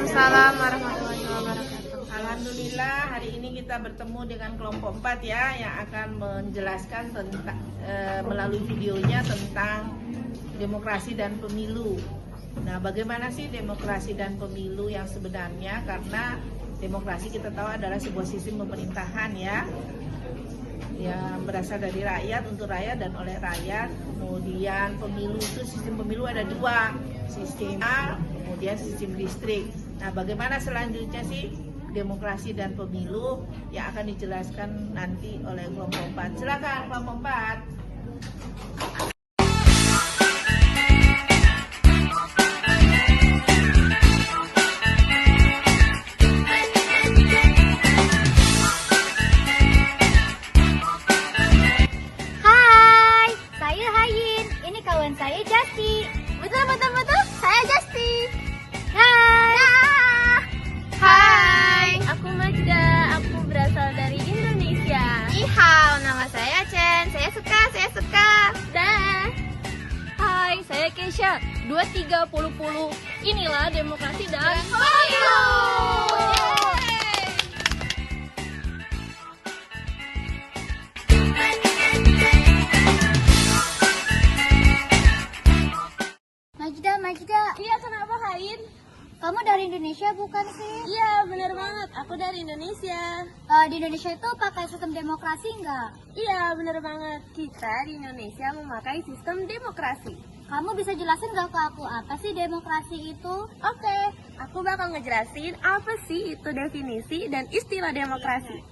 Waalaikumsalam warahmatullahi wabarakatuh. Alhamdulillah hari ini kita bertemu dengan kelompok 4 ya, yang akan menjelaskan tentang melalui videonya tentang demokrasi dan pemilu. Nah, bagaimana sih demokrasi dan pemilu yang sebenarnya? Karena demokrasi kita tahu adalah sebuah sistem pemerintahan ya, yang berasal dari rakyat, untuk rakyat dan oleh rakyat. Kemudian pemilu itu, sistem pemilu ada dua, sistem A, kemudian sistem distrik. Nah, bagaimana selanjutnya sih demokrasi dan pemilu yang akan dijelaskan nanti oleh kelompok 4. Silakan kelompok 4. Hai, saya Hayin. Ini kawan saya Justy. Betul, saya Justy. Hai. Hai, aku Majda, aku berasal dari Indonesia. Ihau, nama saya Chen. Saya suka. Dah. Hai, saya Kesha. 23 Inilah demokrasi dan Pemilu. Majda. Iya, kenapa Hain? Kamu dari Indonesia bukan sih? Iya, benar banget. Aku dari Indonesia. Di Indonesia itu pakai sistem demokrasi nggak? Iya, benar banget. Kita di Indonesia memakai sistem demokrasi. Kamu bisa jelasin nggak ke aku apa sih demokrasi itu? Oke, aku bakal ngejelasin apa sih itu definisi dan istilah demokrasi.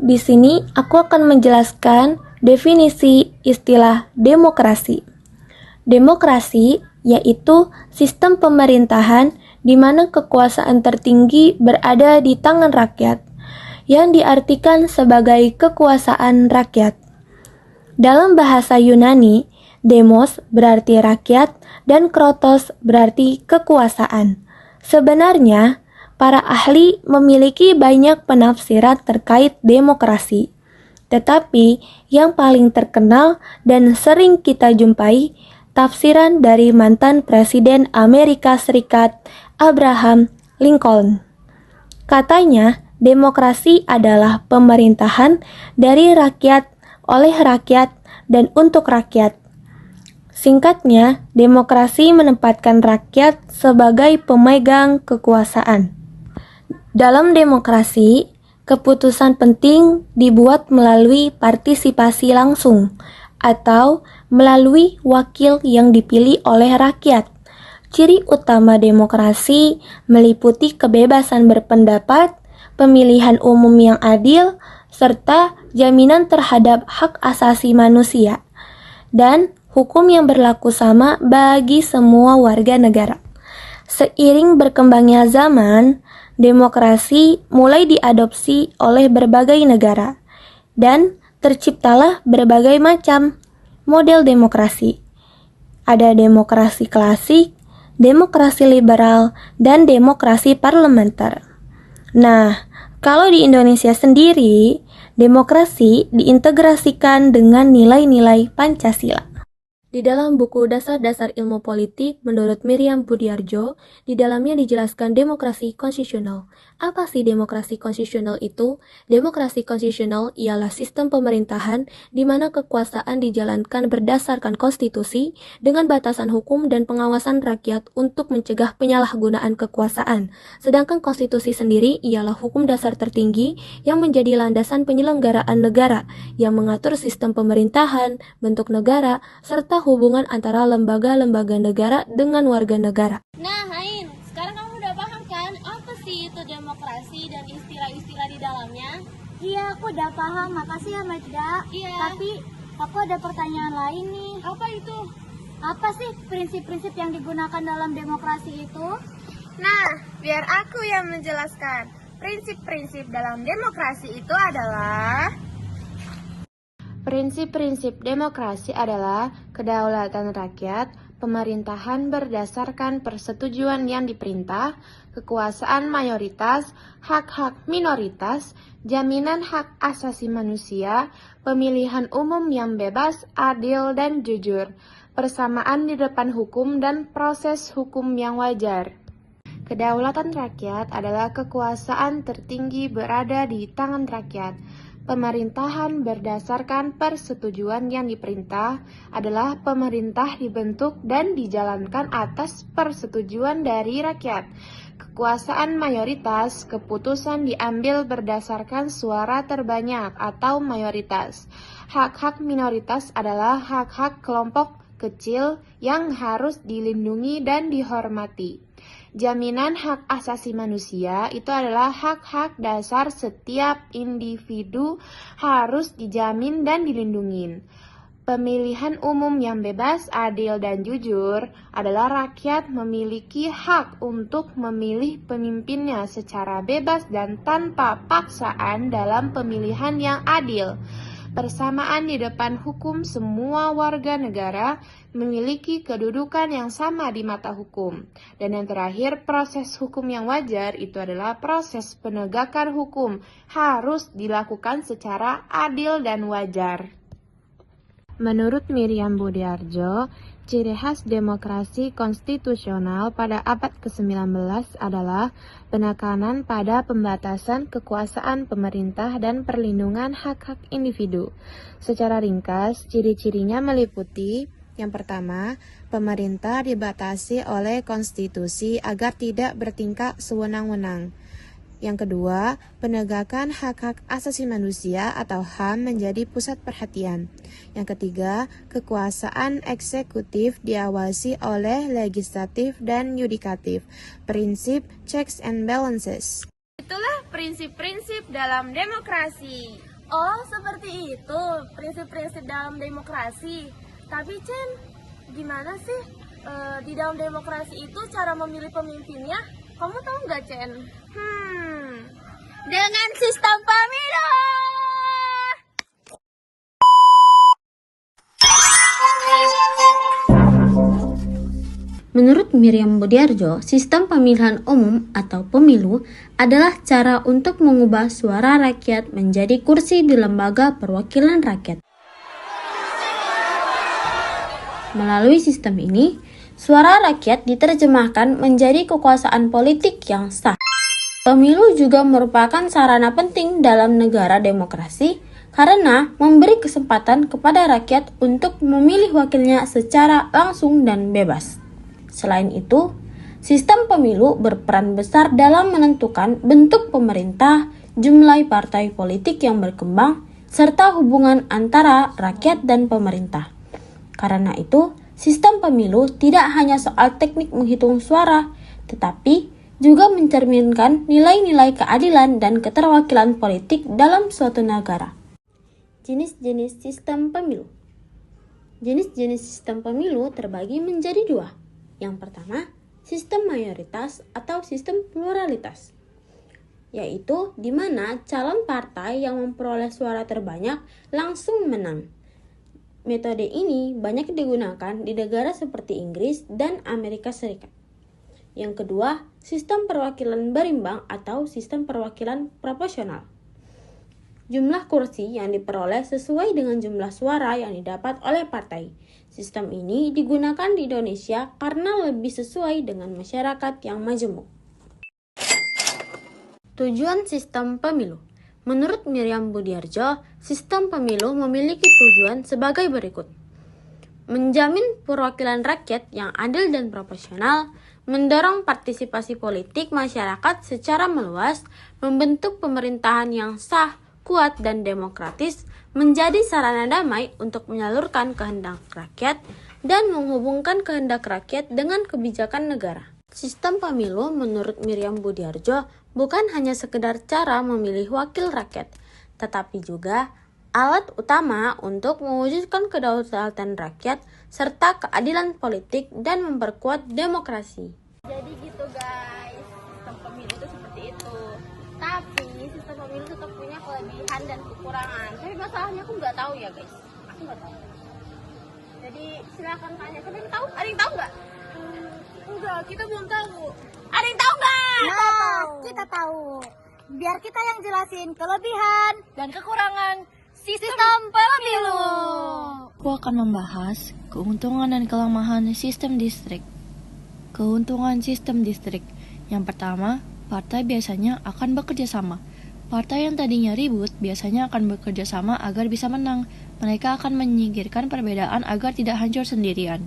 Di sini aku akan menjelaskan definisi istilah demokrasi. Demokrasi yaitu sistem pemerintahan di mana kekuasaan tertinggi berada di tangan rakyat, yang diartikan sebagai kekuasaan rakyat. Dalam bahasa Yunani, demos berarti rakyat dan krotos berarti kekuasaan. Sebenarnya, para ahli memiliki banyak penafsiran terkait demokrasi. Tetapi yang paling terkenal dan sering kita jumpai tafsiran dari mantan Presiden Amerika Serikat Abraham Lincoln. Katanya, demokrasi adalah pemerintahan dari rakyat, oleh rakyat, dan untuk rakyat. Singkatnya, demokrasi menempatkan rakyat sebagai pemegang kekuasaan. Dalam demokrasi, keputusan penting dibuat melalui partisipasi langsung atau melalui wakil yang dipilih oleh rakyat. Ciri utama demokrasi meliputi kebebasan berpendapat, pemilihan umum yang adil, serta jaminan terhadap hak asasi manusia, dan hukum yang berlaku sama bagi semua warga negara. Seiring berkembangnya zaman, demokrasi mulai diadopsi oleh berbagai negara, dan terciptalah berbagai macam model demokrasi. Ada demokrasi klasik, demokrasi liberal, dan demokrasi parlementer. Nah, kalau di Indonesia sendiri, demokrasi diintegrasikan dengan nilai-nilai Pancasila. Di dalam buku Dasar-Dasar Ilmu Politik menurut Miriam Budiarjo, di dalamnya dijelaskan demokrasi konstitusional. Apa sih demokrasi konstitusional itu? Demokrasi konstitusional ialah sistem pemerintahan di mana kekuasaan dijalankan berdasarkan konstitusi dengan batasan hukum dan pengawasan rakyat untuk mencegah penyalahgunaan kekuasaan. Sedangkan konstitusi sendiri ialah hukum dasar tertinggi yang menjadi landasan penyelenggaraan negara yang mengatur sistem pemerintahan, bentuk negara, serta hubungan antara lembaga-lembaga negara dengan warga negara. Nah, Hain, sekarang kamu udah paham kan apa sih itu demokrasi dan istilah-istilah di dalamnya? Iya, aku udah paham. Makasih ya Majda. Iya. Tapi aku ada pertanyaan lain nih. Apa itu? Apa sih prinsip-prinsip yang digunakan dalam demokrasi itu? Nah, biar aku yang menjelaskan. Prinsip-prinsip dalam demokrasi itu adalah Prinsip-prinsip demokrasi adalah kedaulatan rakyat, pemerintahan berdasarkan persetujuan yang diperintah, kekuasaan mayoritas, hak-hak minoritas, jaminan hak asasi manusia, pemilihan umum yang bebas, adil, dan jujur, persamaan di depan hukum dan proses hukum yang wajar. Kedaulatan rakyat adalah kekuasaan tertinggi berada di tangan rakyat. Pemerintahan berdasarkan persetujuan yang diperintah adalah pemerintah dibentuk dan dijalankan atas persetujuan dari rakyat. Kekuasaan mayoritas, keputusan diambil berdasarkan suara terbanyak atau mayoritas. Hak-hak minoritas adalah hak-hak kelompok kecil yang harus dilindungi dan dihormati. Jaminan hak asasi manusia itu adalah hak-hak dasar setiap individu harus dijamin dan dilindungi. Pemilihan umum yang bebas, adil, dan jujur adalah rakyat memiliki hak untuk memilih pemimpinnya secara bebas dan tanpa paksaan dalam pemilihan yang adil. Persamaan di depan hukum, semua warga negara memiliki kedudukan yang sama di mata hukum. Dan yang terakhir, proses hukum yang wajar itu adalah proses penegakan hukum harus dilakukan secara adil dan wajar. Menurut Miriam Budiarjo, ciri khas demokrasi konstitusional pada abad ke-19 adalah penekanan pada pembatasan kekuasaan pemerintah dan perlindungan hak-hak individu. Secara ringkas, ciri-cirinya meliputi: yang pertama, pemerintah dibatasi oleh konstitusi agar tidak bertingkah sewenang-wenang. Yang kedua, penegakan hak-hak asasi manusia atau HAM menjadi pusat perhatian. Yang ketiga, kekuasaan eksekutif diawasi oleh legislatif dan yudikatif. Prinsip checks and balances. Itulah prinsip-prinsip dalam demokrasi. Oh, seperti itu prinsip-prinsip dalam demokrasi. Tapi Chen, gimana sih di dalam demokrasi itu cara memilih pemimpinnya? Kamu tahu nggak, Chen? Dengan sistem pemilu. Menurut Miriam Budiarjo, sistem pemilihan umum atau pemilu adalah cara untuk mengubah suara rakyat menjadi kursi di lembaga perwakilan rakyat. Melalui sistem ini, suara rakyat diterjemahkan menjadi kekuasaan politik yang sah. Pemilu juga merupakan sarana penting dalam negara demokrasi karena memberi kesempatan kepada rakyat untuk memilih wakilnya secara langsung dan bebas. Selain itu, sistem pemilu berperan besar dalam menentukan bentuk pemerintah, jumlah partai politik yang berkembang, serta hubungan antara rakyat dan pemerintah. Karena itu, sistem pemilu tidak hanya soal teknik menghitung suara, tetapi juga mencerminkan nilai-nilai keadilan dan keterwakilan politik dalam suatu negara. Jenis-jenis sistem pemilu. Jenis-jenis sistem pemilu terbagi menjadi dua. Yang pertama, sistem mayoritas atau sistem pluralitas, yaitu di mana calon partai yang memperoleh suara terbanyak langsung menang. Metode ini banyak digunakan di negara seperti Inggris dan Amerika Serikat. Yang kedua, sistem perwakilan berimbang atau sistem perwakilan proporsional. Jumlah kursi yang diperoleh sesuai dengan jumlah suara yang didapat oleh partai. Sistem ini digunakan di Indonesia karena lebih sesuai dengan masyarakat yang majemuk. Tujuan sistem pemilu. Menurut Miriam Budiarjo, sistem pemilu memiliki tujuan sebagai berikut: menjamin perwakilan rakyat yang adil dan proporsional, mendorong partisipasi politik masyarakat secara meluas, membentuk pemerintahan yang sah, kuat, dan demokratis, menjadi sarana damai untuk menyalurkan kehendak rakyat, dan menghubungkan kehendak rakyat dengan kebijakan negara. Sistem pemilu menurut Miriam Budiarjo bukan hanya sekedar cara memilih wakil rakyat, tetapi juga alat utama untuk mewujudkan kedaulatan rakyat serta keadilan politik dan memperkuat demokrasi. Jadi gitu guys, sistem pemilu itu seperti itu. Tapi sistem pemilu tetap punya kelebihan dan kekurangan. Tapi masalahnya aku nggak tahu ya guys. Aku nggak tahu. Jadi silakan tanya. Kalian tahu? Ada yang tahu nggak? Enggak, kita belum tahu. Ada yang tahu nggak? Nah, kita tahu. Biar kita yang jelasin kelebihan Dan kekurangan sistem pemilu. Aku akan membahas keuntungan dan kelemahan sistem distrik. Keuntungan sistem distrik. Yang pertama, partai biasanya akan bekerja sama. Partai yang tadinya ribut biasanya akan bekerja sama agar bisa menang. Mereka akan menyingkirkan perbedaan agar tidak hancur sendirian.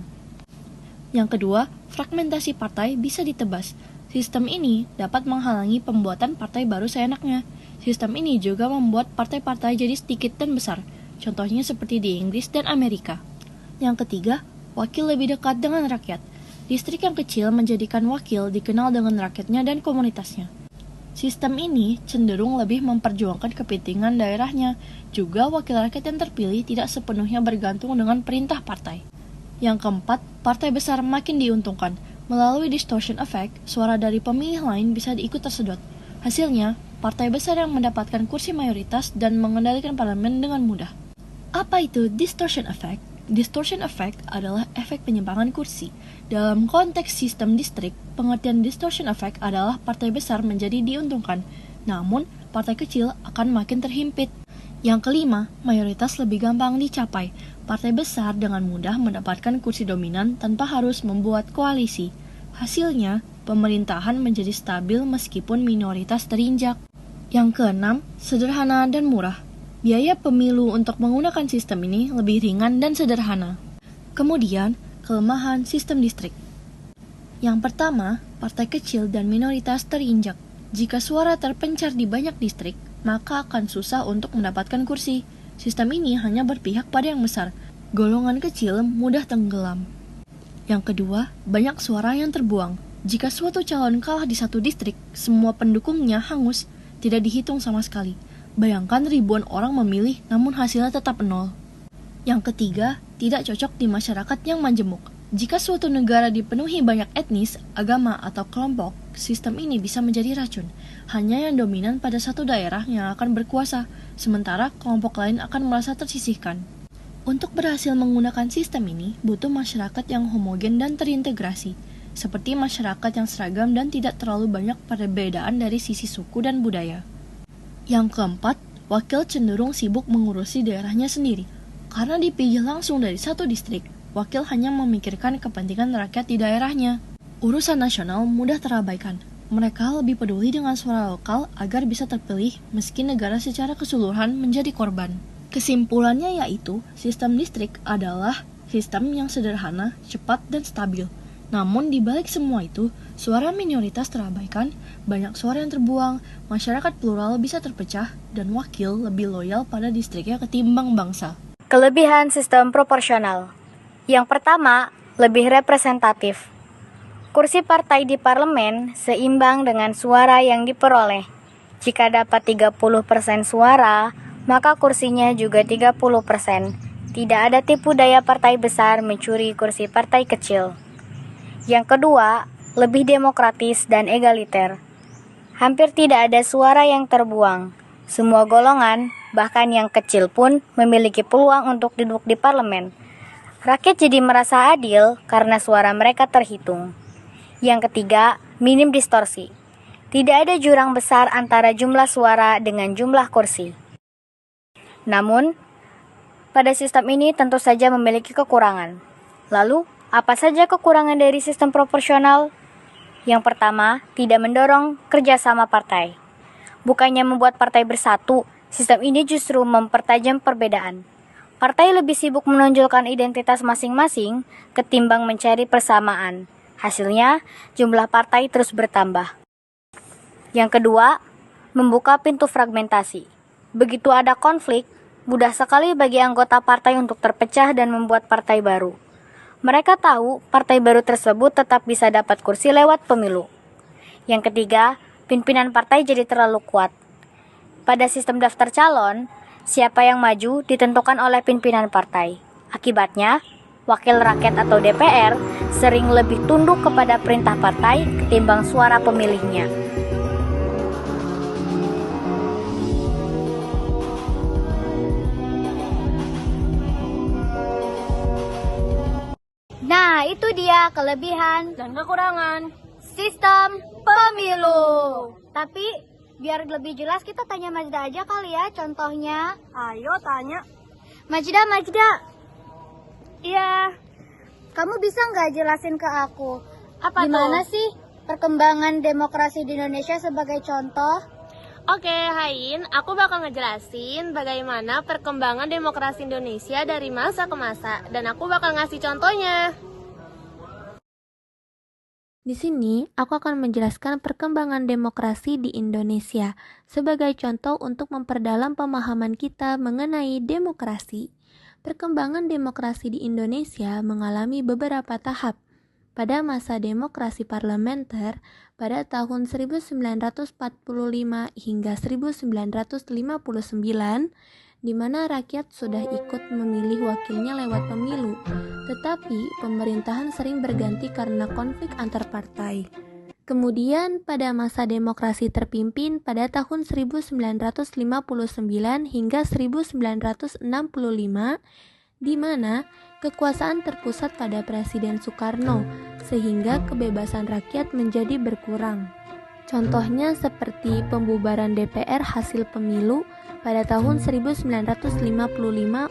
Yang kedua, fragmentasi partai bisa ditebas. Sistem ini dapat menghalangi pembuatan partai baru seenaknya. Sistem ini juga membuat partai-partai jadi sedikit dan besar. Contohnya seperti di Inggris dan Amerika. Yang ketiga, wakil lebih dekat dengan rakyat. Distrik yang kecil menjadikan wakil dikenal dengan rakyatnya dan komunitasnya. Sistem ini cenderung lebih memperjuangkan kepentingan daerahnya. Juga wakil rakyat yang terpilih tidak sepenuhnya bergantung dengan perintah partai. Yang keempat, partai besar makin diuntungkan. Melalui distortion effect, suara dari pemilih lain bisa diikut tersedot. Hasilnya, partai besar yang mendapatkan kursi mayoritas dan mengendalikan parlemen dengan mudah. Apa itu distortion effect? Distortion effect adalah efek penyimpangan kursi. Dalam konteks sistem distrik, pengertian distortion effect adalah partai besar menjadi diuntungkan, namun partai kecil akan makin terhimpit. Yang kelima, mayoritas lebih gampang dicapai. Partai besar dengan mudah mendapatkan kursi dominan tanpa harus membuat koalisi. Hasilnya, pemerintahan menjadi stabil meskipun minoritas terinjak. Yang keenam, sederhana dan murah. Biaya pemilu untuk menggunakan sistem ini lebih ringan dan sederhana. Kemudian, kelemahan sistem distrik. Yang pertama, partai kecil dan minoritas terinjak. Jika suara terpencar di banyak distrik, maka akan susah untuk mendapatkan kursi. Sistem ini hanya berpihak pada yang besar. Golongan kecil mudah tenggelam. Yang kedua, banyak suara yang terbuang. Jika suatu calon kalah di satu distrik, semua pendukungnya hangus, tidak dihitung sama sekali. Bayangkan ribuan orang memilih, namun hasilnya tetap nol. Yang ketiga, tidak cocok di masyarakat yang majemuk. Jika suatu negara dipenuhi banyak etnis, agama, atau kelompok, sistem ini bisa menjadi racun. Hanya yang dominan pada satu daerah yang akan berkuasa, sementara kelompok lain akan merasa tersisihkan. Untuk berhasil menggunakan sistem ini, butuh masyarakat yang homogen dan terintegrasi, seperti masyarakat yang seragam dan tidak terlalu banyak perbedaan dari sisi suku dan budaya. Yang keempat, wakil cenderung sibuk mengurusi daerahnya sendiri. Karena dipilih langsung dari satu distrik, wakil hanya memikirkan kepentingan rakyat di daerahnya. Urusan nasional mudah terabaikan. Mereka lebih peduli dengan suara lokal agar bisa terpilih meski negara secara keseluruhan menjadi korban. Kesimpulannya yaitu, sistem distrik adalah sistem yang sederhana, cepat, dan stabil. Namun di balik semua itu, suara minoritas terabaikan, banyak suara yang terbuang, masyarakat plural bisa terpecah, dan wakil lebih loyal pada distriknya ketimbang bangsa. Kelebihan sistem proporsional. Yang pertama, lebih representatif. Kursi partai di parlemen seimbang dengan suara yang diperoleh. Jika dapat 30% suara, maka kursinya juga 30%. Tidak ada tipu daya partai besar mencuri kursi partai kecil. Yang kedua, lebih demokratis dan egaliter. Hampir tidak ada suara yang terbuang. Semua golongan, bahkan yang kecil pun memiliki peluang untuk duduk di parlemen. Rakyat jadi merasa adil karena suara mereka terhitung. Yang ketiga, minim distorsi. Tidak ada jurang besar antara jumlah suara dengan jumlah kursi. Namun, pada sistem ini tentu saja memiliki kekurangan. Lalu, apa saja kekurangan dari sistem proporsional? Yang pertama, tidak mendorong kerjasama partai. Bukannya membuat partai bersatu, sistem ini justru mempertajam perbedaan. Partai lebih sibuk menonjolkan identitas masing-masing ketimbang mencari persamaan. Hasilnya, jumlah partai terus bertambah. Yang kedua, membuka pintu fragmentasi. Begitu ada konflik, mudah sekali bagi anggota partai untuk terpecah dan membuat partai baru. Mereka tahu partai baru tersebut tetap bisa dapat kursi lewat pemilu. Yang ketiga, pimpinan partai jadi terlalu kuat. Pada sistem daftar calon, siapa yang maju ditentukan oleh pimpinan partai. Akibatnya, wakil rakyat atau DPR sering lebih tunduk kepada perintah partai ketimbang suara pemilihnya. Nah, itu dia kelebihan dan kekurangan sistem pemilu. Tapi, biar lebih jelas kita tanya Majda aja kali ya contohnya. Ayo tanya. Majda, Iya. Kamu bisa nggak jelasin ke aku Apa gimana tuh? sih perkembangan demokrasi di Indonesia sebagai contoh? Oke, Hain, aku bakal ngejelasin bagaimana perkembangan demokrasi Indonesia dari masa ke masa, dan aku bakal ngasih contohnya. Di sini, aku akan menjelaskan perkembangan demokrasi di Indonesia sebagai contoh untuk memperdalam pemahaman kita mengenai demokrasi. Perkembangan demokrasi di Indonesia mengalami beberapa tahap. Pada masa demokrasi parlementer, pada tahun 1945 hingga 1959, di mana rakyat sudah ikut memilih wakilnya lewat pemilu, tetapi pemerintahan sering berganti karena konflik antar partai. Kemudian pada masa demokrasi terpimpin pada tahun 1959 hingga 1965, di mana kekuasaan terpusat pada Presiden Soekarno, sehingga kebebasan rakyat menjadi berkurang. Contohnya seperti pembubaran DPR hasil pemilu pada tahun 1955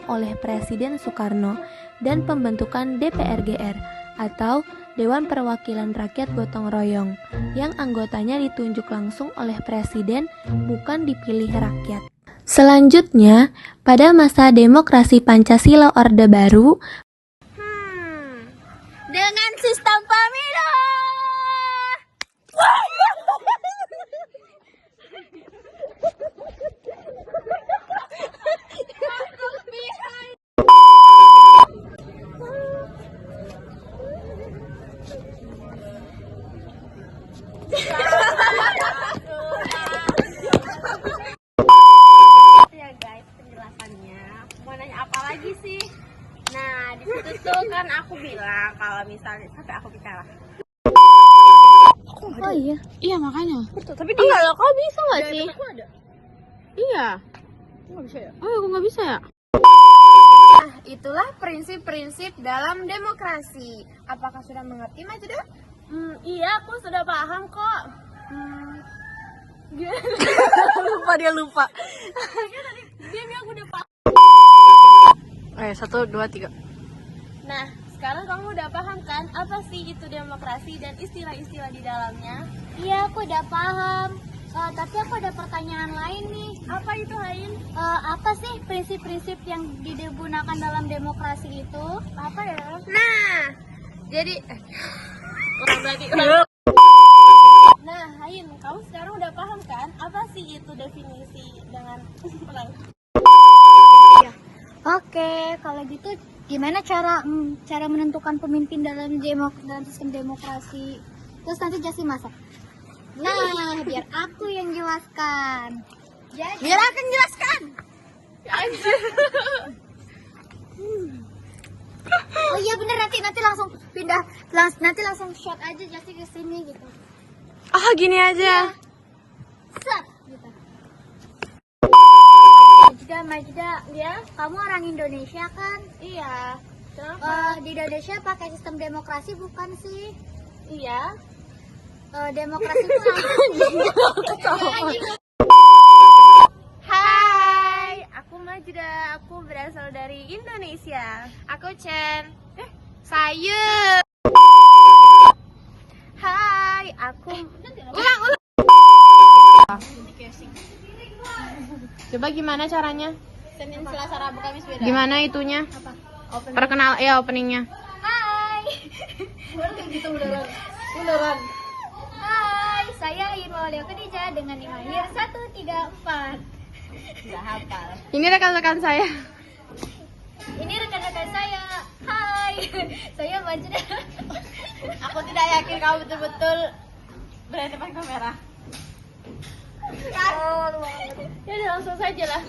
oleh Presiden Soekarno dan pembentukan DPRGR atau Dewan Perwakilan Rakyat Gotong Royong, yang anggotanya ditunjuk langsung oleh Presiden, bukan dipilih rakyat. Selanjutnya, pada masa demokrasi Pancasila Orde Baru, Dengan sistem pemilu. Ya guys, penjelasannya. Mau nanya apa lagi sih? Nah, di situ tuh kan aku bilang kalau misalnya sampai aku bicara. Oh iya. Iya makanya. Tapi dia enggak loh, kau bisa enggak sih? Iya. Nggak bisa ya? Oh, aku nggak bisa ya? nah, itulah prinsip-prinsip dalam demokrasi. Apakah sudah mengerti, Majda? Iya, aku sudah paham kok. Lupa dia lupa. Dia aku udah paham. 1, 2, 3. Nah, sekarang kamu udah paham kan apa sih itu demokrasi dan istilah-istilah di dalamnya? Iya, aku udah paham. Tapi aku ada pertanyaan lain nih. Apa itu, Hain? Apa sih prinsip-prinsip yang digunakan dalam demokrasi itu? Apa ya? Nah, jadi Nah, Hain, kamu sekarang udah paham kan apa sih itu definisi dengan Oke, kalau gitu gimana cara menentukan pemimpin dalam sistem demokrasi? Terus nanti Jasi masak. Nah, biar aku yang jelaskan. Jadi, biar aku jelaskan. oh iya bener, nanti langsung pindah, nanti langsung shot aja Jasi ke sini gitu. Oh, gini aja. Set gitu. Majda, ya, kamu orang Indonesia kan? Iya. Kenapa? Di Indonesia pakai sistem demokrasi bukan sih? Iya. Demokrasi itu Hai, aku Majda. Aku berasal dari Indonesia. Aku Chen. Saya. Hai, aku Ulang. Coba gimana caranya? Senin, Selasa, Rabu, Kamis beda. Gimana itunya? Perkenal openingnya. Hai. Beneran. Hai, saya Irma Khadijah dengan Imahir 134. Enggak hafal. Ini rekan-rekan saya. Ini rekan-rekan saya. Hai. Saya Majda. Aku tidak yakin kamu betul-betul berani depan kamera. Oh, luar. Ya udah, langsung saja lah.